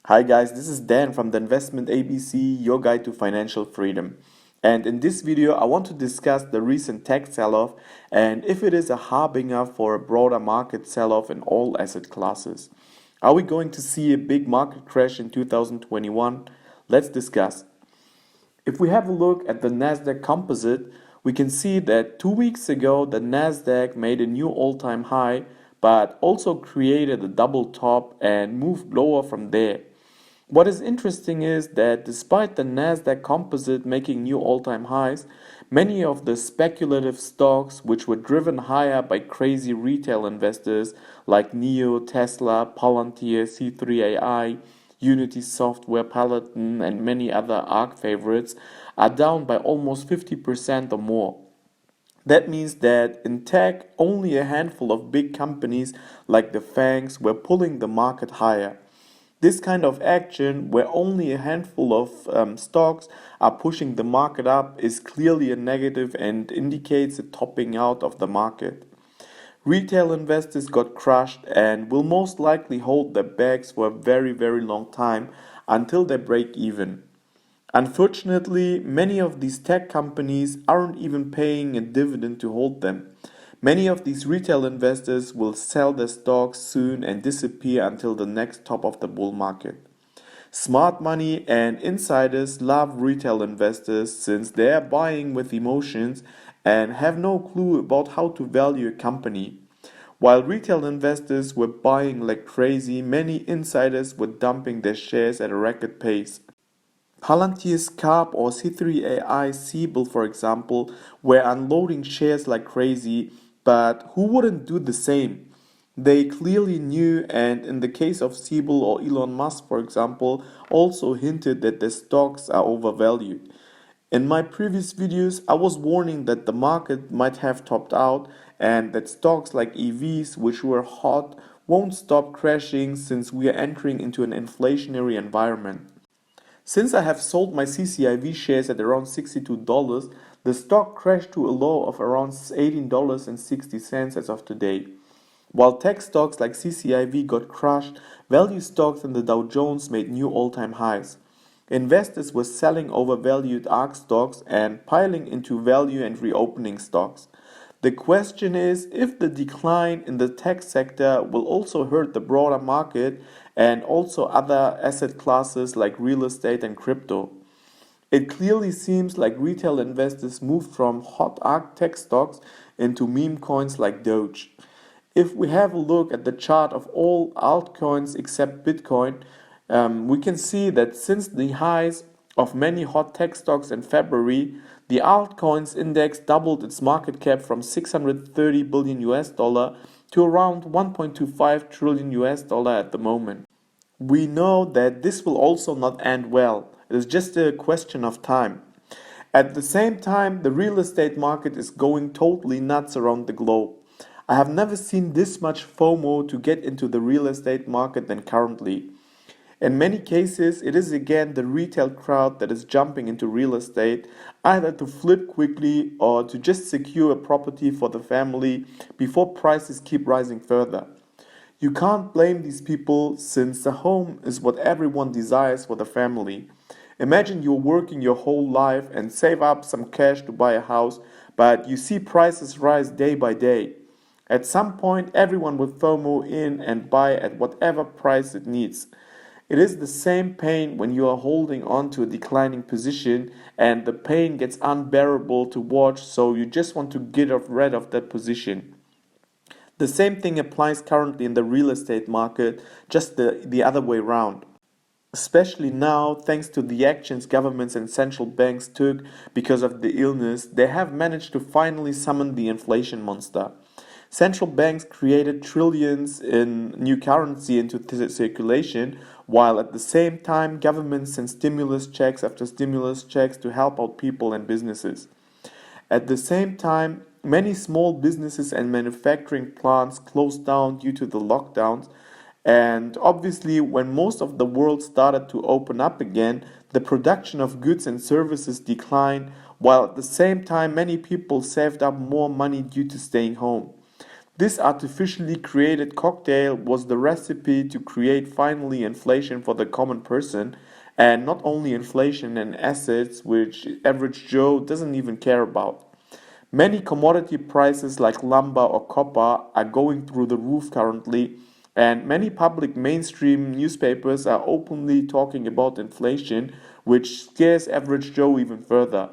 Hi guys, this is Dan from the Investment ABC, your guide to financial freedom. And in this video, I want to discuss the recent tech sell-off and if it is a harbinger for a broader market sell-off in all asset classes. Are we going to see a big market crash in 2021? Let's discuss. If we have a look at the Nasdaq Composite, we can see that 2 weeks ago the Nasdaq made a new all-time high, but also created a double top and moved lower from there. What is interesting is that despite the Nasdaq Composite making new all-time highs, many of the speculative stocks which were driven higher by crazy retail investors like NIO, Tesla, Palantir, C3AI, Unity Software, Peloton, and many other ARK favorites are down by almost 50% or more. That means that in tech, only a handful of big companies like the FANGs were pulling the market higher. This kind of action, where only a handful of stocks are pushing the market up, is clearly a negative and indicates a topping out of the market. Retail investors got crushed and will most likely hold their bags for a very long time until they break even. Unfortunately, many of these tech companies aren't even paying a dividend to hold them. Many of these retail investors will sell their stocks soon and disappear until the next top of the bull market. Smart money and insiders love retail investors since they are buying with emotions and have no clue about how to value a company. While retail investors were buying like crazy, many insiders were dumping their shares at a record pace. Palantir's Carp or C3AI Siebel, for example, were unloading shares like crazy, but who wouldn't do the same? They clearly knew, and in the case of Siebel or Elon Musk, for example, also hinted that their stocks are overvalued. In my previous videos, I was warning that the market might have topped out and that stocks like EVs, which were hot, won't stop crashing since we are entering into an inflationary environment. Since I have sold my CCIV shares at around $62, the stock crashed to a low of around $18.60 as of today. While tech stocks like CCIV got crushed, value stocks in the Dow Jones made new all-time highs. Investors were selling overvalued ARK stocks and piling into value and reopening stocks. The question is if the decline in the tech sector will also hurt the broader market and also other asset classes like real estate and crypto. It clearly seems like retail investors moved from hot ARK tech stocks into meme coins like Doge. If we have a look at the chart of all altcoins except Bitcoin, we can see that since the highs of many hot tech stocks in February, the altcoins index doubled its market cap from 630 billion US dollar to around 1.25 trillion US dollar at the moment. We know that this will also not end well. It is just a question of time. At the same time, the real estate market is going totally nuts around the globe. I have never seen this much FOMO to get into the real estate market than currently. In many cases, it is again the retail crowd that is jumping into real estate, either to flip quickly or to just secure a property for the family before prices keep rising further. You can't blame these people since the home is what everyone desires for the family. Imagine you're working your whole life and save up some cash to buy a house, but you see prices rise day by day. At some point, everyone will FOMO in and buy at whatever price it needs. It is the same pain when you are holding on to a declining position and the pain gets unbearable to watch, so you just want to get rid of that position. The same thing applies currently in the real estate market, just the other way around. Especially now, thanks to the actions governments and central banks took because of the illness, they have managed to finally summon the inflation monster. Central banks created trillions in new currency into circulation, while at the same time governments sent stimulus checks after stimulus checks to help out people and businesses. At the same time, many small businesses and manufacturing plants closed down due to the lockdowns, and obviously when most of the world started to open up again, the production of goods and services declined, while at the same time many people saved up more money due to staying home. This artificially created cocktail was the recipe to create finally inflation for the common person, and not only inflation in assets which average Joe doesn't even care about. Many commodity prices like lumber or copper are going through the roof currently, and many public mainstream newspapers are openly talking about inflation, which scares average Joe even further.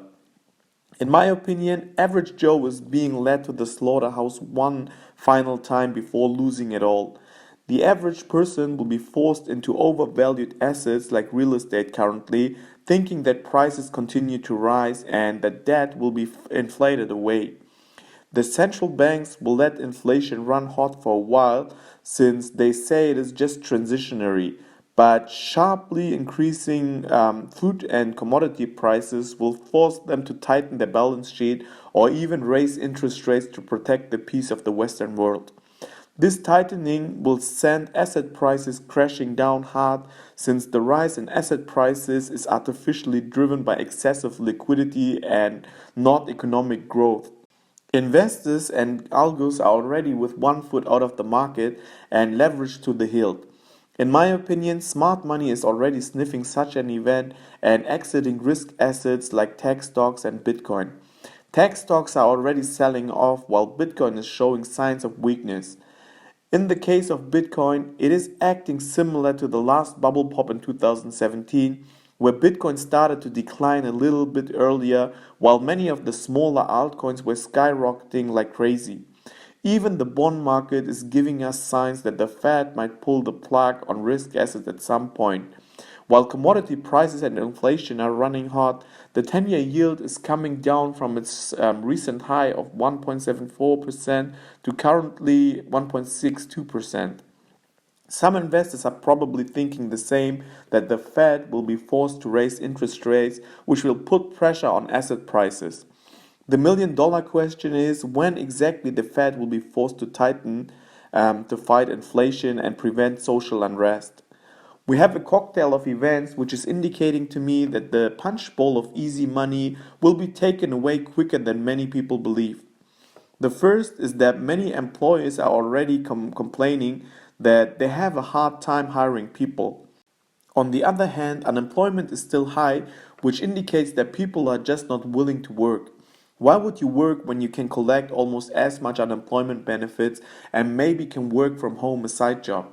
In my opinion, average Joe is being led to the slaughterhouse one final time before losing it all. The average person will be forced into overvalued assets like real estate currently, thinking that prices continue to rise and that debt will be inflated away. The central banks will let inflation run hot for a while since they say it is just transitionary, but sharply increasing food and commodity prices will force them to tighten their balance sheet or even raise interest rates to protect the peace of the Western world. This tightening will send asset prices crashing down hard since the rise in asset prices is artificially driven by excessive liquidity and not economic growth. Investors and algos are already with one foot out of the market and leveraged to the hilt. In my opinion, smart money is already sniffing such an event and exiting risk assets like tech stocks and Bitcoin. Tech stocks are already selling off while Bitcoin is showing signs of weakness. In the case of Bitcoin, it is acting similar to the last bubble pop in 2017, where Bitcoin started to decline a little bit earlier, while many of the smaller altcoins were skyrocketing like crazy. Even the bond market is giving us signs that the Fed might pull the plug on risk assets at some point. While commodity prices and inflation are running hot, the 10-year yield is coming down from its recent high of 1.74% to currently 1.62%. Some investors are probably thinking the same, that the Fed will be forced to raise interest rates, which will put pressure on asset prices. The $1 million question is when exactly the Fed will be forced to tighten to fight inflation and prevent social unrest. We have a cocktail of events which is indicating to me that the punch bowl of easy money will be taken away quicker than many people believe. The first is that many employers are already complaining that they have a hard time hiring people. On the other hand, unemployment is still high, which indicates that people are just not willing to work. Why would you work when you can collect almost as much unemployment benefits and maybe can work from home a side job?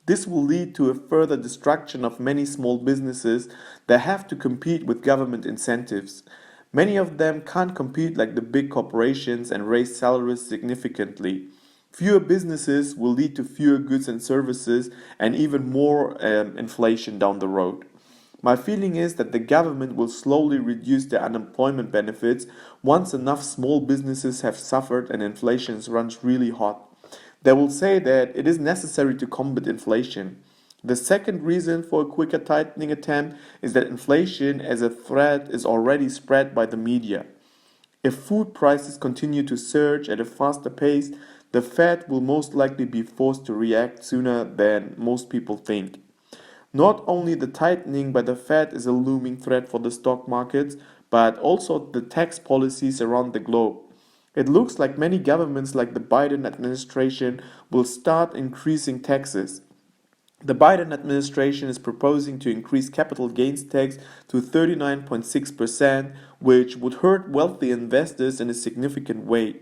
This will lead to a further destruction of many small businesses that have to compete with government incentives. Many of them can't compete like the big corporations and raise salaries significantly. Fewer businesses will lead to fewer goods and services and even more inflation down the road. My feeling is that the government will slowly reduce their unemployment benefits once enough small businesses have suffered and inflation runs really hot. They will say that it is necessary to combat inflation. The second reason for a quicker tightening attempt is that inflation as a threat is already spread by the media. If food prices continue to surge at a faster pace, the Fed will most likely be forced to react sooner than most people think. Not only the tightening by the Fed is a looming threat for the stock markets, but also the tax policies around the globe. It looks like many governments like the Biden administration will start increasing taxes. The Biden administration is proposing to increase capital gains tax to 39.6%, which would hurt wealthy investors in a significant way.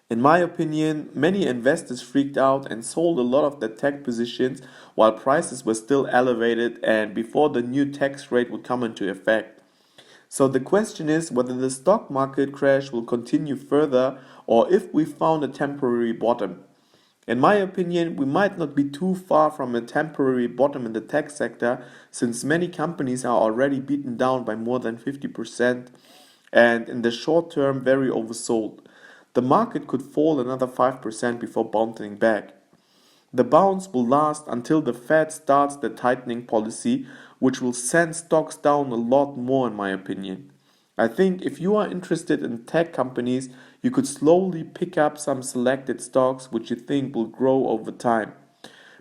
In my opinion, many investors freaked out and sold a lot of their tech positions while prices were still elevated and before the new tax rate would come into effect. So the question is whether the stock market crash will continue further or if we found a temporary bottom. In my opinion, we might not be too far from a temporary bottom in the tech sector since many companies are already beaten down by more than 50% and in the short term very oversold. The market could fall another 5% before bouncing back. The bounce will last until the Fed starts the tightening policy, which will send stocks down a lot more in my opinion. I think if you are interested in tech companies, you could slowly pick up some selected stocks which you think will grow over time.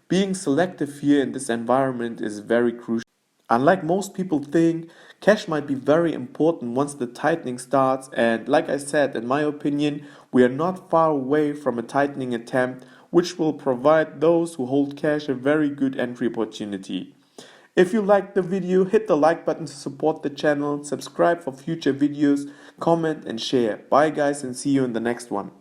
Being selective here in this environment is very crucial. Unlike most people think, cash might be very important once the tightening starts, and like I said, in my opinion, we are not far away from a tightening attempt which will provide those who hold cash a very good entry opportunity. If you liked the video, hit the like button to support the channel, subscribe for future videos, comment and share. Bye guys, and see you in the next one.